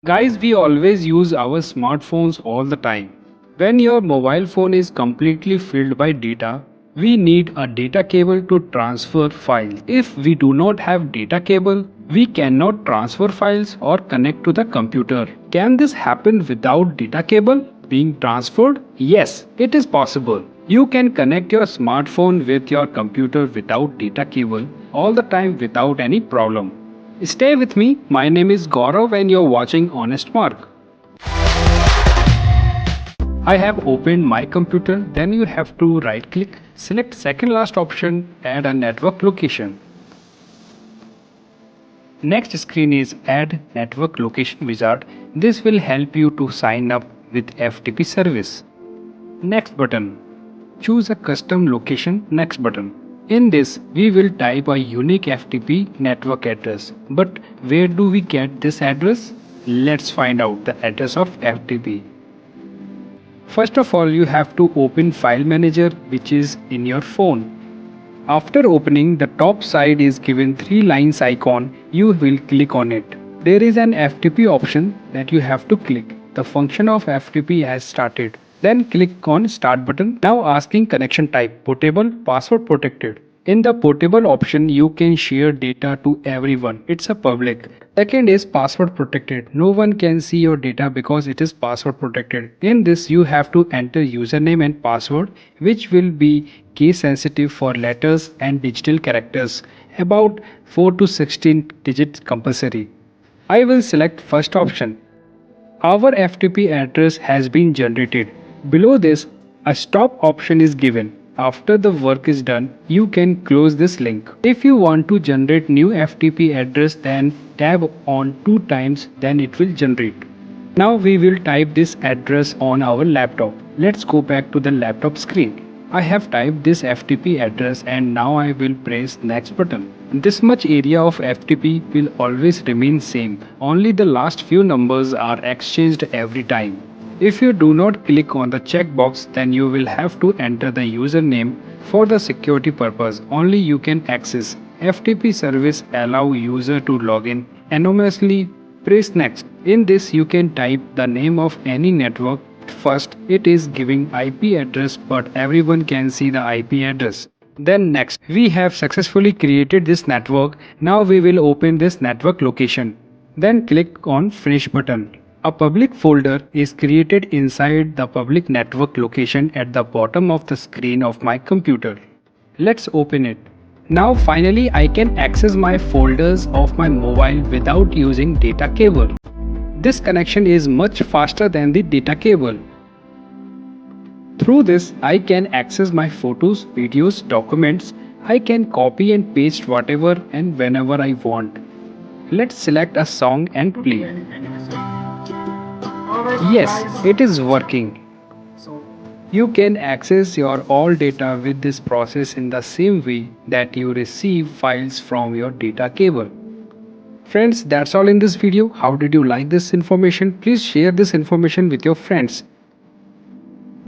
Guys, we always use our smartphones all the time. When your mobile phone is completely filled by data, we need a data cable to transfer files. If we do not have data cable, we cannot transfer files or connect to the computer. Can this happen without data cable being transferred? Yes, it is possible. You can connect your smartphone with your computer without data cable all the time without any problem. Stay with me. My name is Gaurav and you're watching Honest Mark. I have opened my computer. Then you have to right click, select second last option, add a network location. Next screen is add network location wizard. This will help you to sign up with FTP service. Next button. Choose a custom location. Next button. In this, we will type a unique FTP network address. But where do we get this address? Let's find out the address of FTP. First of all, you have to open File Manager, which is in your phone. After opening, the top side is given 3 lines icon. You will click on it. There is an FTP option that you have to click. The function of FTP has started. Then click on Start button. Now asking connection type, portable, password protected. In the portable option, you can share data to everyone. It's a public. Second is password protected. No one can see your data because it is password protected. In this, you have to enter username and password, which will be case sensitive for letters and digital characters. About 4 to 16 digits compulsory. I will select first option. Our FTP address has been generated. Below this, a stop option is given. After the work is done, you can close this link. If you want to generate new FTP address, then tap on 2 times, then it will generate. Now we will type this address on our laptop. Let's go back to the laptop screen. I have typed this FTP address and now I will press next button. This much area of FTP will always remain same. Only the last few numbers are exchanged every time. If you do not click on the checkbox, then you will have to enter the username for the security purpose. Only you can access. FTP service allow user to log in anonymously. Press next. In this you can type the name of any network. First it is giving IP address, but everyone can see the IP address. Then next, we have successfully created this network. Now we will open this network location. Then click on finish button. A public folder is created inside the public network location at the bottom of the screen of my computer. Let's open it. Now finally I can access my folders of my mobile without using data cable. This connection is much faster than the data cable. Through this, I can access my photos, videos, documents. I can copy and paste whatever and whenever I want. Let's select a song and play. Yes, it is working. You can access your all data with this process in the same way that you receive files from your data cable. Friends, that's all in this video. How did you like this information? Please share this information with your friends.